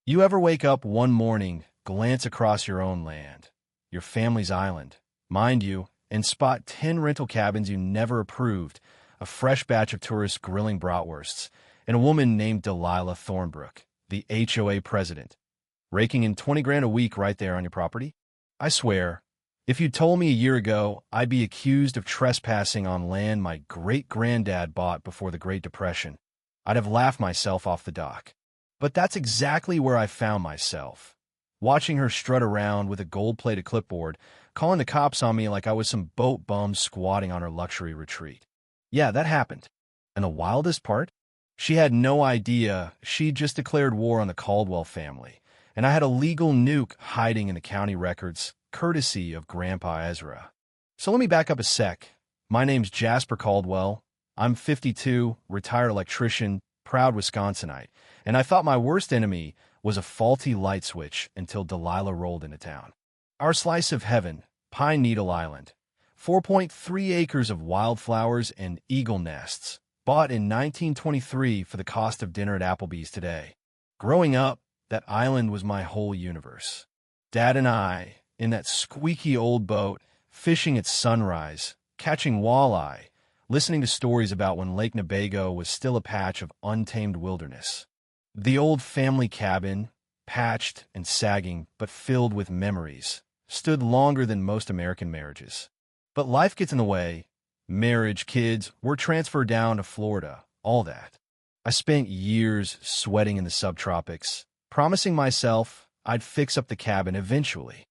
You ever wake up one morning, glance across your own land, your family's island, mind you, and spot 10 rental cabins you never approved, a fresh batch of tourists grilling bratwursts, and a woman named Delilah Thornbrook, the HOA president, raking in 20 grand a week right there on your property? I swear, if you'd told me a year ago I'd be accused of trespassing on land my great-granddad bought before the Great Depression, I'd have laughed myself off the dock. But that's exactly where I found myself, watching her strut around with a gold-plated clipboard, calling the cops on me like I was some boat bum squatting on her luxury retreat. Yeah, that happened. And the wildest part? She had no idea she'd just declared war on the Caldwell family, and I had a legal nuke hiding in the county records, courtesy of Grandpa Ezra. So let me back up a sec. My name's Jasper Caldwell. I'm 52, retired electrician, proud Wisconsinite, and I thought my worst enemy was a faulty light switch until Delilah rolled into town. Our slice of heaven, Pine Needle Island, 4.3 acres of wildflowers and eagle nests, bought in 1923 for the cost of dinner at Applebee's today. Growing up, that island was my whole universe. Dad and I, in that squeaky old boat, fishing at sunrise, catching walleye, listening to stories about when Lake Nebago was still a patch of untamed wilderness. The old family cabin, patched and sagging but filled with memories, stood longer than most American marriages. But life gets in the way. Marriage, kids, we're transferred down to Florida, all that. I spent years sweating in the subtropics, promising myself I'd fix up the cabin eventually.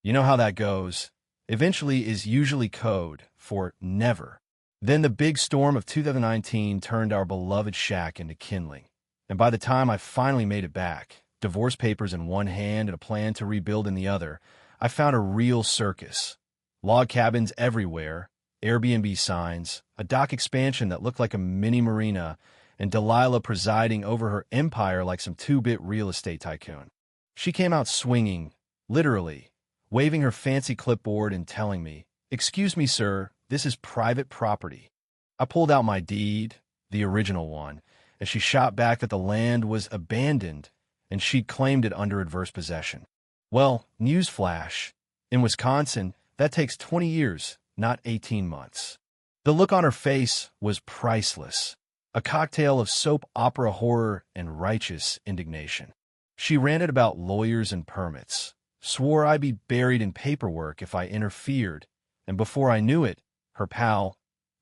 You know how that goes. Eventually is usually code for never. Then the big storm of 2019 turned our beloved shack into kindling. And by the time I finally made it back, divorce papers in one hand and a plan to rebuild in the other, I found a real circus. Log cabins everywhere, Airbnb signs, a dock expansion that looked like a mini marina, and Delilah presiding over her empire like some two-bit real estate tycoon. She came out swinging, literally, waving her fancy clipboard and telling me, "Excuse me, sir, this is private property." I pulled out my deed, the original one, as she shot back that the land was abandoned and she'd claimed it under adverse possession. Well, newsflash, in Wisconsin, that takes 20 years, not 18 months. The look on her face was priceless, a cocktail of soap opera horror and righteous indignation. She ranted about lawyers and permits, swore I'd be buried in paperwork if I interfered, and before I knew it, her pal,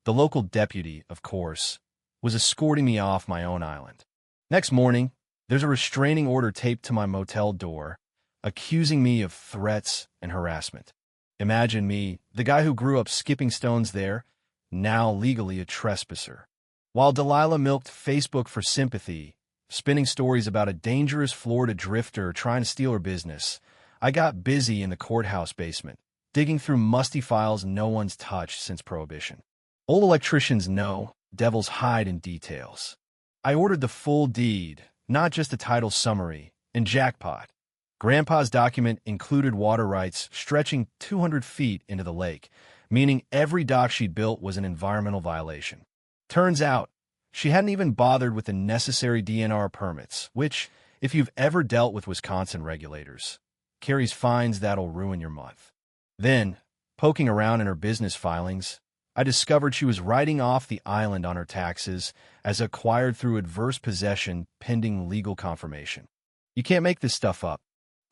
the local deputy, of course, was escorting me off my own island. Next morning, there's a restraining order taped to my motel door, accusing me of threats and harassment. Imagine me, the guy who grew up skipping stones there, now legally a trespasser. While Delilah milked Facebook for sympathy, spinning stories about a dangerous Florida drifter trying to steal her business, I got busy in the courthouse basement, digging through musty files no one's touched since Prohibition. Old electricians know devils hide in details. I ordered the full deed, not just a title summary, and jackpot. Grandpa's document included water rights stretching 200 feet into the lake, meaning every dock she'd built was an environmental violation. Turns out, she hadn't even bothered with the necessary DNR permits, which, if you've ever dealt with Wisconsin regulators, carries fines that'll ruin your month. Then, poking around in her business filings, I discovered she was writing off the island on her taxes as acquired through adverse possession pending legal confirmation. You can't make this stuff up.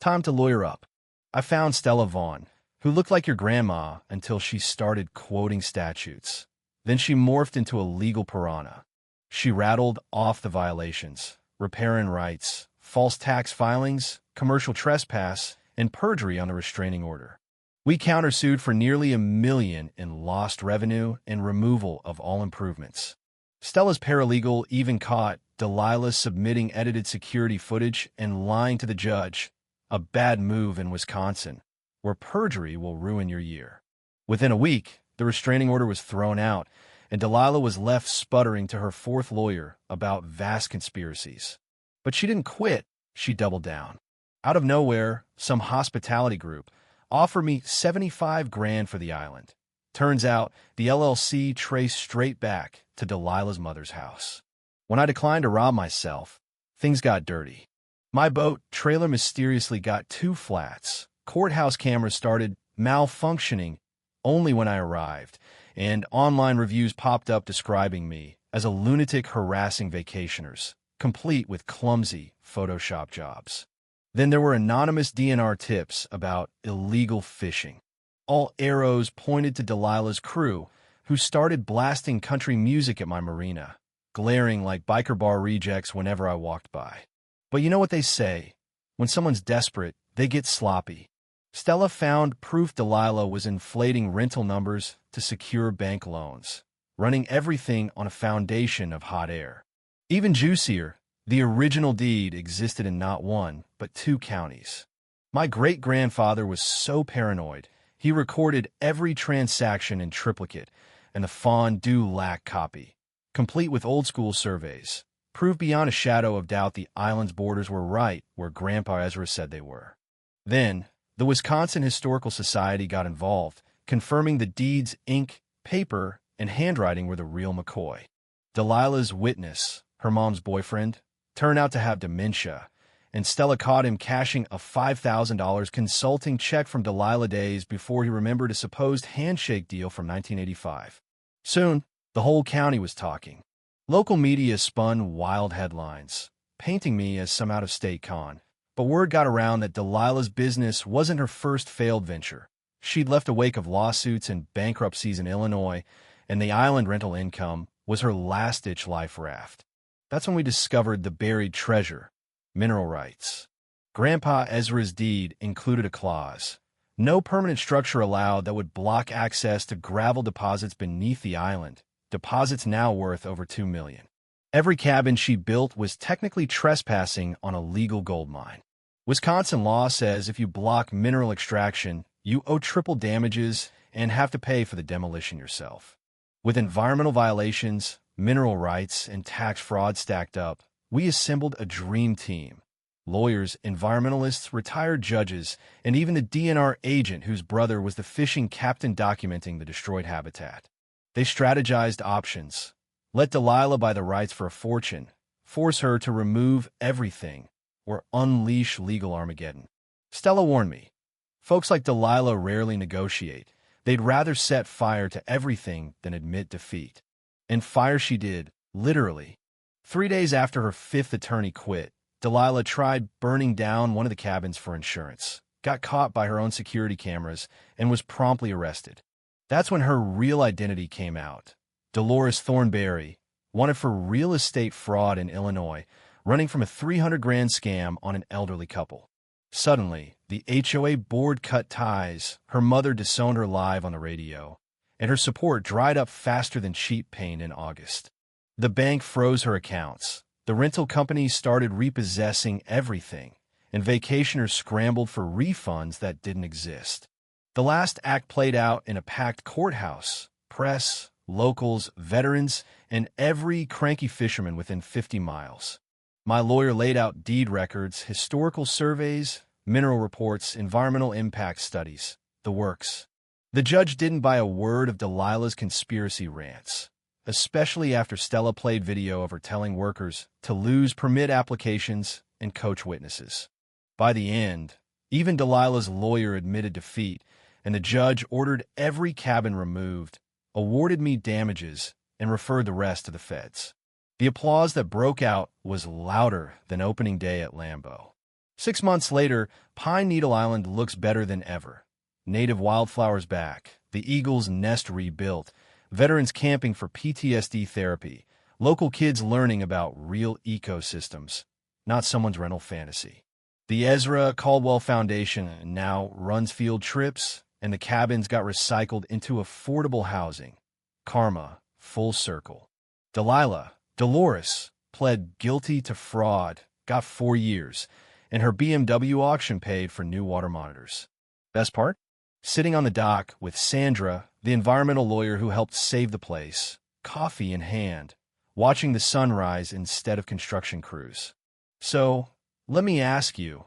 Time to lawyer up. I found Stella Vaughn, who looked like your grandma until she started quoting statutes. Then she morphed into a legal piranha. She rattled off the violations: riparian rights, false tax filings, commercial trespass, and perjury on the restraining order. We countersued for nearly $1 million in lost revenue and removal of all improvements. Stella's paralegal even caught Delilah submitting edited security footage and lying to the judge, a bad move in Wisconsin, where perjury will ruin your year. Within a week, the restraining order was thrown out, and Delilah was left sputtering to her fourth lawyer about vast conspiracies. But she didn't quit, she doubled down. Out of nowhere, some hospitality group offered me 75 grand for the island. Turns out, the LLC traced straight back to Delilah's mother's house. When I declined to rob myself, things got dirty. My boat trailer mysteriously got two flats. Courthouse cameras started malfunctioning only when I arrived, and online reviews popped up describing me as a lunatic harassing vacationers, complete with clumsy Photoshop jobs. Then there were anonymous DNR tips about illegal fishing. All arrows pointed to Delilah's crew, who started blasting country music at my marina, glaring like biker bar rejects whenever I walked by. But you know what they say? When someone's desperate, they get sloppy. Stella found proof Delilah was inflating rental numbers to secure bank loans, running everything on a foundation of hot air. Even juicier, the original deed existed in not one, but two counties. My great-grandfather was so paranoid, he recorded every transaction in triplicate and the fond-du lac copy, complete with old-school surveys, proved beyond a shadow of doubt the island's borders were right where Grandpa Ezra said they were. Then, the Wisconsin Historical Society got involved, confirming the deed's ink, paper, and handwriting were the real McCoy. Delilah's witness, her mom's boyfriend, turned out to have dementia, and Stella caught him cashing a $5,000 consulting check from Delilah days before he remembered a supposed handshake deal from 1985. Soon, the whole county was talking. Local media spun wild headlines, painting me as some out-of-state con. But word got around that Delilah's business wasn't her first failed venture. She'd left a wake of lawsuits and bankruptcies in Illinois, and the island rental income was her last-ditch life raft. That's when we discovered the buried treasure, mineral rights. Grandpa Ezra's deed included a clause: no permanent structure allowed that would block access to gravel deposits beneath the island, deposits now worth over $2 million. Every cabin she built was technically trespassing on a legal gold mine. Wisconsin law says if you block mineral extraction, you owe triple damages and have to pay for the demolition yourself. With environmental violations, mineral rights, and tax fraud stacked up, we assembled a dream team. Lawyers, environmentalists, retired judges, and even the DNR agent whose brother was the fishing captain documenting the destroyed habitat. They strategized options. Let Delilah buy the rights for a fortune, force her to remove everything, or unleash legal Armageddon. Stella warned me. Folks like Delilah rarely negotiate. They'd rather set fire to everything than admit defeat. And fire she did, literally. 3 days after her fifth attorney quit, Delilah tried burning down one of the cabins for insurance, got caught by her own security cameras, and was promptly arrested. That's when her real identity came out. Dolores Thornberry, wanted for real estate fraud in Illinois, running from a $300,000 scam on an elderly couple. Suddenly, the HOA board cut ties, her mother disowned her live on the radio, and her support dried up faster than cheap paint in August. The bank froze her accounts, the rental companies started repossessing everything, and vacationers scrambled for refunds that didn't exist. The last act played out in a packed courthouse, press, locals, veterans, and every cranky fisherman within 50 miles. My lawyer laid out deed records, historical surveys, mineral reports, environmental impact studies, the works. The judge didn't buy a word of Delilah's conspiracy rants, especially after Stella played video of her telling workers to lose permit applications and coach witnesses. By the end, even Delilah's lawyer admitted defeat, and the judge ordered every cabin removed, awarded me damages, and referred the rest to the feds. The applause that broke out was louder than opening day at Lambeau. 6 months later, Pine Needle Island looks better than ever. Native wildflowers back, the eagle's nest rebuilt, veterans camping for PTSD therapy, local kids learning about real ecosystems, not someone's rental fantasy. The Ezra Caldwell Foundation now runs field trips, and the cabins got recycled into affordable housing. Karma, full circle. Dolores, pled guilty to fraud, got 4 years, and her BMW auction paid for new water monitors. Best part? Sitting on the dock with Sandra, the environmental lawyer who helped save the place, coffee in hand, watching the sunrise instead of construction crews. So, let me ask you,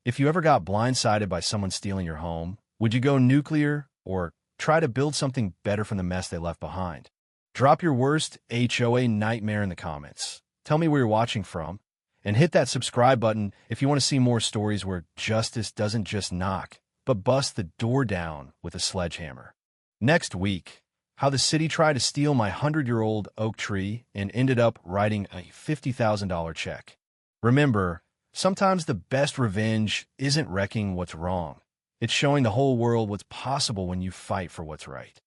if you ever got blindsided by someone stealing your home, would you go nuclear or try to build something better from the mess they left behind? Drop your worst HOA nightmare in the comments. Tell me where you're watching from, And hit that subscribe button if you want to see more stories where justice doesn't just knock, but bust the door down with a sledgehammer. Next week, how the city tried to steal my 100-year-old oak tree and ended up writing a $50,000 check. Remember, sometimes the best revenge isn't wrecking what's wrong. It's showing the whole world what's possible when you fight for what's right.